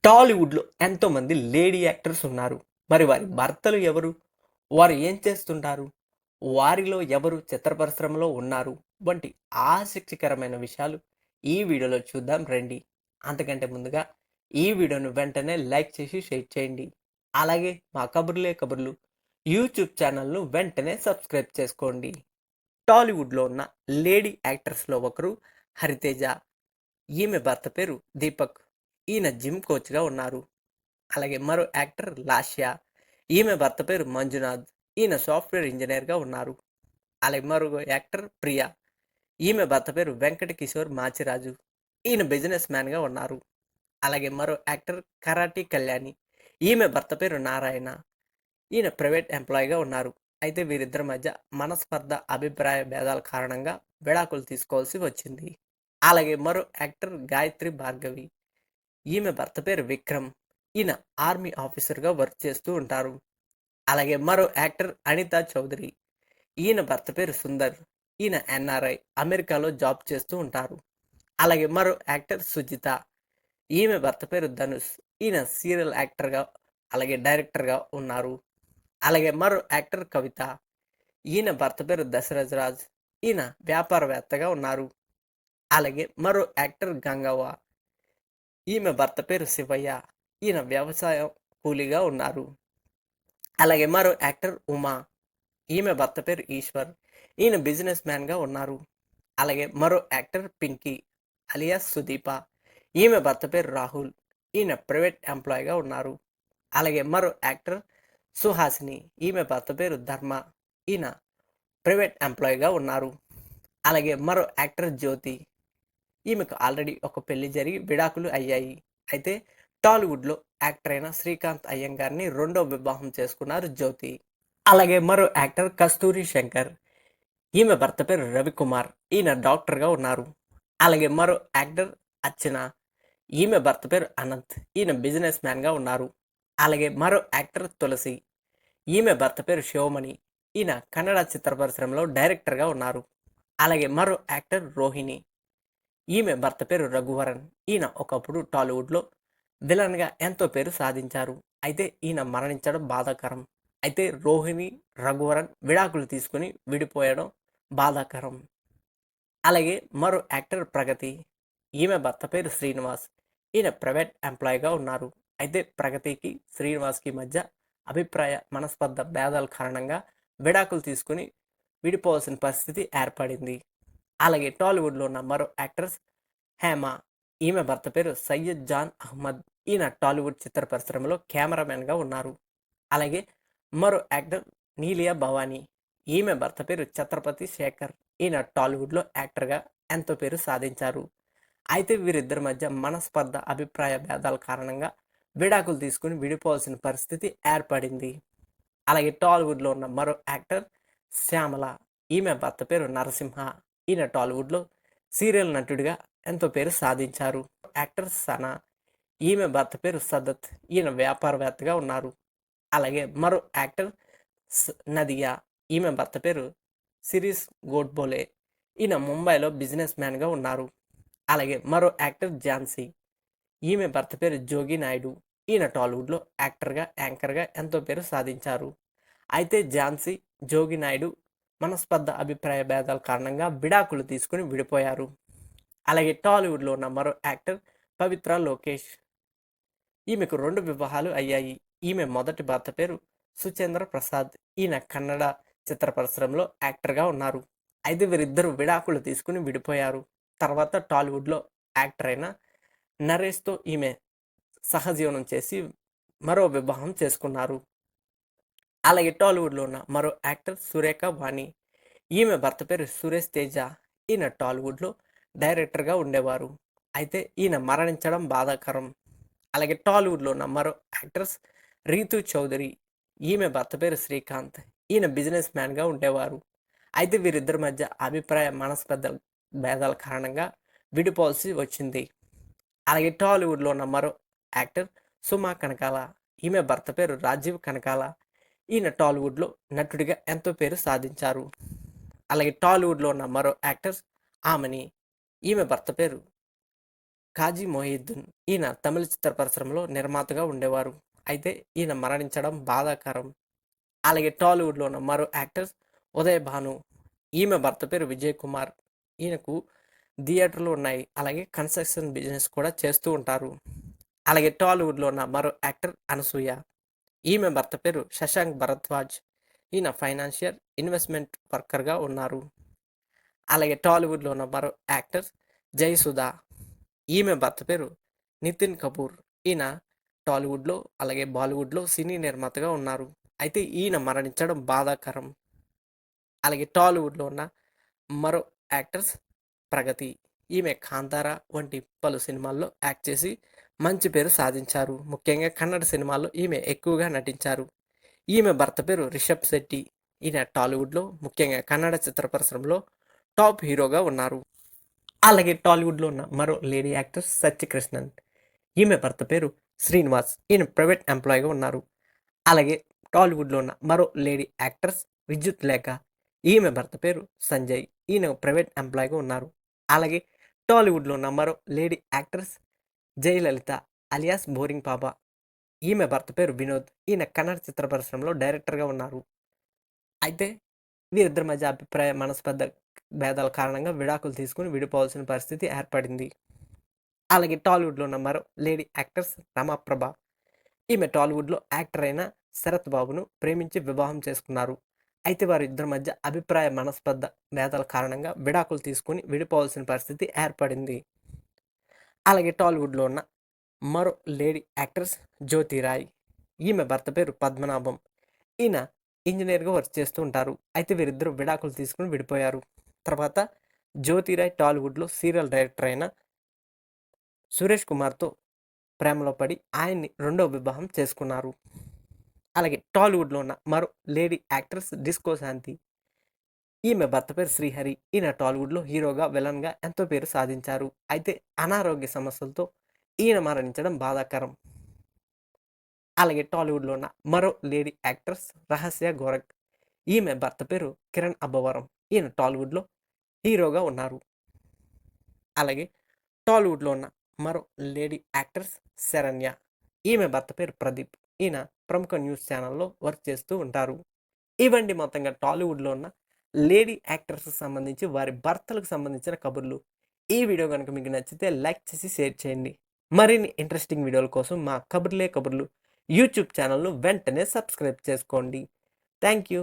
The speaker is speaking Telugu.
టాలీవుడ్‌లో ఎంతోమంది లేడీ యాక్టర్స్ ఉన్నారు. మరి వారి భర్తలు ఎవరు? వారు ఏం చేస్తుంటారు? వారిలో ఎవరు చిత్ర పరిశ్రమలో ఉన్నారు? వంటి ఆసక్తికరమైన విషయాలు ఈ వీడియోలో చూద్దాం రండి. అంతకంటే ముందుగా ఈ వీడియోను వెంటనే లైక్ చేసి షేర్ చేయండి. అలాగే మా కబుర్లే కబుర్లు యూట్యూబ్ ఛానల్‌ను వెంటనే సబ్స్క్రైబ్ చేసుకోండి. టాలీవుడ్‌లో ఉన్న లేడీ యాక్టర్స్‌లో ఒకరు హరితేజ. ఈమె భర్త పేరు దీపక్. ఈయన జిమ్ కోచ్‌గా ఉన్నారు. అలాగే మరో యాక్టర్ లాస్య. ఈమె భర్త పేరు మంజునాథ్. ఈయన సాఫ్ట్‌వేర్ ఇంజినీర్‌గా ఉన్నారు. అలాగే మరో యాక్టర్ ప్రియా. ఈమె భర్త పేరు వెంకట కిషోర్ మాచిరాజు. ఈయన బిజినెస్ మ్యాన్‌గా ఉన్నారు. అలాగే మరో యాక్టర్ కరాటి కళ్యాణి. ఈమె భర్త పేరు నారాయణ. ఈయన ప్రైవేట్ ఎంప్లాయీగా ఉన్నారు. అయితే వీరిద్దరి మధ్య మనస్పర్ధ, అభిప్రాయ భేదాల కారణంగా విడాకులు తీసుకోవాల్సి వచ్చింది. అలాగే మరో యాక్టర్ గాయత్రి భార్గవి. ఈమె భర్త పేరు విక్రమ్. ఈయన ఆర్మీ ఆఫీసర్‌గా వర్క్ చేస్తూ ఉంటారు. అలాగే మరో యాక్టర్ అనితా చౌదరి. ఈయన భర్త పేరు సుందర్. ఈయన ఎన్ఆర్ఐ. అమెరికాలో జాబ్ చేస్తూ ఉంటారు. అలాగే మరో యాక్టర్ సుజిత. ఈమె భర్త పేరు ధనుష్. ఈయన సీరియల్ యాక్టర్‌గా అలాగే డైరెక్టర్‌గా ఉన్నారు. అలాగే మరో యాక్టర్ కవిత. ఈయన భర్త పేరు దశరథ్ రాజ్. ఈయన వ్యాపారవేత్తగా ఉన్నారు. అలాగే మరో యాక్టర్ గంగవ్వ. ఈమె భర్త పేరు శివయ్య. ఈయన వ్యవసాయం కూలీగా ఉన్నారు. అలాగే మరో యాక్టర్ ఉమా. ఈమె భర్త పేరు ఈశ్వర్. ఈయన బిజినెస్ మ్యాన్‌గా ఉన్నారు. అలాగే మరో యాక్టర్ పింకీ అలియాస్ సుదీప. ఈమె భర్త పేరు రాహుల్. ఈయన ప్రైవేట్ ఎంప్లాయీగా ఉన్నారు. అలాగే మరో యాక్టర్ సుహాసిని. ఈమె భర్త పేరు ధర్మ. ఈయన ప్రైవేట్ ఎంప్లాయీగా ఉన్నారు. అలాగే మరో యాక్టర్ జ్యోతి. ఈమెకు ఆల్రెడీ ఒక పెళ్లి జరిగి విడాకులు అయ్యాయి. అయితే టాలీవుడ్‌లో యాక్టర్ అయిన శ్రీకాంత్ అయ్యంగార్‌ని రెండో వివాహం చేసుకున్నారు జ్యోతి. అలాగే మరో యాక్టర్ కస్తూరి శంకర్. ఈమె భర్త పేరు రవికుమార్. ఈయన డాక్టర్‌గా ఉన్నారు. అలాగే మరో యాక్టర్ అర్చన. ఈమె భర్త పేరు అనంత్. ఈయన బిజినెస్ మ్యాన్‌గా ఉన్నారు. అలాగే మరో యాక్టర్ తులసి. ఈమె భర్త పేరు శివమణి. ఈయన కన్నడ చిత్ర పరిశ్రమలో డైరెక్టర్‌గా ఉన్నారు. అలాగే మరో యాక్టర్ రోహిణి. ఈమె భర్త పేరు రఘువరన్. ఈయన ఒకప్పుడు టాలీవుడ్‌లో విలన్‌గా ఎంతో పేరు సాధించారు. అయితే ఈయన మరణించడం బాధాకరం. అయితే రోహిణి, రఘువరన్ విడాకులు తీసుకొని విడిపోయడం బాధాకరం. అలాగే మరో యాక్టర్ ప్రగతి. ఈమె భర్త పేరు శ్రీనివాస్. ఈయన ప్రైవేట్ ఎంప్లాయీగా ఉన్నారు. అయితే ప్రగతికి, శ్రీనివాస్‌కి మధ్య అభిప్రాయ మనస్పర్ధ భేదాల కారణంగా విడాకులు తీసుకొని విడిపోవాల్సిన పరిస్థితి ఏర్పడింది. అలాగే టాలీవుడ్‌లో ఉన్న మరో యాక్టర్స్ హేమ. ఈమె భర్త పేరు సయ్యద్ జాన్ అహ్మద్. ఈయన టాలీవుడ్ చిత్ర పరిశ్రమలో కెమెరామెన్‌గా ఉన్నారు. అలాగే మరో యాక్టర్ నీలియా భవాని. ఈమె భర్త పేరు ఛత్రపతి శేఖర్. ఈయన టాలీవుడ్‌లో యాక్టర్‌గా ఎంతో పేరు సాధించారు. అయితే వీరిద్దరి మధ్య మనస్పర్ధ, అభిప్రాయ భేదాల కారణంగా విడాకులు తీసుకొని విడిపోవాల్సిన పరిస్థితి ఏర్పడింది. అలాగే టాలీవుడ్‌లో ఉన్న మరో యాక్టర్ శ్యామల. ఈమె భర్త పేరు నరసింహ. ఈయన టాలీవుడ్‌లో సీరియల్ నటుడిగా ఎంతో పేరు సాధించారు. యాక్టర్ సనా. ఈమె భర్త పేరు సదత్. ఈయన వ్యాపారవేత్తగా ఉన్నారు. అలాగే మరో యాక్టర్ నదియా. ఈమె భర్త పేరు శిరీష్ గోడ్బోలే. ఈయన ముంబైలో బిజినెస్ మ్యాన్‌గా ఉన్నారు. అలాగే మరో యాక్టర్ ఝాన్సీ. ఈమె భర్త పేరు జోగి నాయుడు. ఈయన టాలీవుడ్‌లో యాక్టర్‌గా, యాంకర్‌గా ఎంతో పేరు సాధించారు. అయితే ఝాన్సీ, జోగి నాయుడు మనస్పర్ధ, అభిప్రాయ భేదాల కారణంగా విడాకులు తీసుకొని విడిపోయారు. అలాగే టాలీవుడ్‌లో ఉన్న మరో యాక్టర్ పవిత్ర లోకేష్. ఈమెకు 2 వివాహాలు అయ్యాయి. ఈమె మొదటి భర్త పేరు సుచేంద్ర ప్రసాద్. ఈయన కన్నడ చిత్ర పరిశ్రమలో యాక్టర్‌గా ఉన్నారు. అయితే వీరిద్దరూ విడాకులు తీసుకొని విడిపోయారు. తర్వాత టాలీవుడ్‌లో యాక్టర్ అయిన నరేష్‌తో ఈమె సహజీవనం చేసి మరో వివాహం చేసుకున్నారు. అలాగే టాలీవుడ్‌లో ఉన్న మరో యాక్టర్ సురేఖ వాణి. ఈమె భర్త పేరు సురేష్ తేజ. ఈయన టాలీవుడ్‌లో డైరెక్టర్‌గా ఉండేవారు. అయితే ఈయన మరణించడం బాధాకరం. అలాగే టాలీవుడ్‌లో ఉన్న మరో యాక్టర్స్ రీతూ చౌదరి. ఈమె భర్త పేరు శ్రీకాంత్. ఈయన బిజినెస్ మ్యాన్‌గా ఉండేవారు. అయితే వీరిద్దరి మధ్య అభిప్రాయ మనస్పర్ధల భేదాల కారణంగా విడిపోవాల్సి వచ్చింది. అలాగే టాలీవుడ్‌లో ఉన్న మరో యాక్టర్ సుమా కనకాల. ఈమె భర్త పేరు రాజీవ్ కనకాల. ఈయన టాలీవుడ్‌లో నటుడిగా ఎంతో పేరు సాధించారు. అలాగే టాలీవుడ్‌లో ఉన్న మరో యాక్టర్స్ ఆమని. ఈమె భర్త పేరు కాజీ మొహియుద్దీన్. ఈయన తమిళ చిత్ర పరిశ్రమలో నిర్మాతగా ఉండేవారు. అయితే ఈయన మరణించడం బాధాకరం. అలాగే టాలీవుడ్‌లో ఉన్న మరో యాక్టర్ ఉదయ్ భాను. ఈమె భర్త పేరు విజయ్ కుమార్. ఈయనకు థియేటర్‌లు ఉన్నాయి. అలాగే కన్‌స్ట్రక్షన్ బిజినెస్ కూడా చేస్తూ ఉంటారు. అలాగే టాలీవుడ్‌లో ఉన్న మరో యాక్టర్ అనసూయ. ఈమె భర్త పేరు శశాంక్ భరద్వాజ్. ఈయన ఫైనాన్షియల్ ఇన్వెస్ట్‌మెంట్ వర్కర్‌గా ఉన్నారు. అలాగే టాలీవుడ్‌లో ఉన్న మరో యాక్టర్ జయసుధ. ఈమె భర్త పేరు నితిన్ కపూర్. ఈయన టాలీవుడ్‌లో అలాగే బాలీవుడ్‌లో సినీ నిర్మాతగా ఉన్నారు. అయితే ఈయన మరణించడం బాధాకరం. అలాగే టాలీవుడ్‌లో ఉన్న మరో యాక్టర్స్ ప్రగతి. ఈమె 'కాంతార' వంటి పలు సినిమాల్లో యాక్ట్ చేసి మంచి పేరు సాధించారు. ముఖ్యంగా కన్నడ సినిమాల్లో ఈమె ఎక్కువగా నటించారు. ఈమె భర్త పేరు రిషబ్ శెట్టి. ఈయన టాలీవుడ్‌లో ముఖ్యంగా కన్నడ చిత్ర పరిశ్రమలో టాప్ హీరోగా ఉన్నారు. అలాగే టాలీవుడ్‌లో ఉన్న మరో లేడీ యాక్టర్ సత్యకృష్ణన్. ఈమె భర్త పేరు శ్రీనివాస్. ఈయన ప్రైవేట్ ఎంప్లాయీగా ఉన్నారు. అలాగే టాలీవుడ్‌లో ఉన్న మరో లేడీ యాక్ట్రెస్ విద్యుత్ లేఖ. ఈమె భర్త పేరు సంజయ్. ఈయన ప్రైవేట్ ఎంప్లాయీగా ఉన్నారు. అలాగే టాలీవుడ్‌లో ఉన్న మరో lady actress Jayalalitha alias boring పాప. ఈమె భర్త పేరు వినోద్. ఈయన కన్నడ చిత్ర పరిశ్రమలో డైరెక్టర్‌గా ఉన్నారు. అయితే వీరిద్దరి మధ్య అభిప్రాయ మనస్పర్ధ భేదాల కారణంగా విడాకులు తీసుకొని విడిపోవాల్సిన పరిస్థితి ఏర్పడింది. అలాగే టాలీవుడ్‌లో ఉన్న మరో లేడీ యాక్టర్స్ రమాప్రభ. ఈమె టాలీవుడ్‌లో యాక్టర్ అయిన శరత్ బాబును ప్రేమించి వివాహం చేసుకున్నారు. అయితే వారిద్దరి మధ్య అభిప్రాయ మనస్పర్ధ భేదాల కారణంగా విడాకులు తీసుకొని విడిపోవాల్సిన పరిస్థితి ఏర్పడింది. అలాగే టాలీవుడ్‌లో ఉన్న మరో లేడీ యాక్ట్రెస్ జ్యోతి రాయ్. ఈమె భర్త పేరు పద్మనాభం. ఈయన ఇంజినీర్‌గా వర్క్ చేస్తూ ఉంటారు. అయితే వీరిద్దరూ విడాకులు తీసుకొని విడిపోయారు. తర్వాత జ్యోతి రాయ్ టాలీవుడ్‌లో సీరియల్ డైరెక్టర్ అయిన సురేష్ కుమార్‌తో ప్రేమలో పడి ఆయన్ని రెండో వివాహం చేసుకున్నారు. అలాగే టాలీవుడ్‌లో ఉన్న మరో లేడీ యాక్ట్రెస్ డిస్కో శాంతి. ఈమె భర్త పేరు శ్రీహరి. ఈయన టాలీవుడ్‌లో హీరోగా, విలన్‌గా ఎంతో పేరు సాధించారు. అయితే అనారోగ్య సమస్యలతో ఈయన మరణించడం బాధాకరం. అలాగే టాలీవుడ్‌లో ఉన్న మరో లేడీ యాక్ట్రెస్ రహస్య గోరఖ్. ఈమె భర్త పేరు కిరణ్ అబ్బవరం. ఈయన టాలీవుడ్‌లో హీరోగా ఉన్నారు. అలాగే టాలీవుడ్‌లో ఉన్న మరో లేడీ యాక్ట్రెస్ శరణ్య. ఈమె భర్త పేరు ప్రదీప్. ఈయన ప్రముఖ న్యూస్ ఛానెల్‌లో వర్క్ చేస్తూ ఉంటారు. ఇవండి మొత్తంగా టాలీవుడ్‌లో ఉన్న లేడీ యాక్టర్స్‌కి సంబంధించి వారి భర్తలకు సంబంధించిన కబుర్లు. ఈ వీడియో గనుక మీకు నచ్చితే లైక్ చేసి షేర్ చేయండి. మరిన్ని ఇంట్రెస్టింగ్ వీడియోల కోసం మా కబుర్లే కబుర్లు యూట్యూబ్ ఛానెల్‌ను వెంటనే సబ్స్క్రైబ్ చేసుకోండి. Thank you.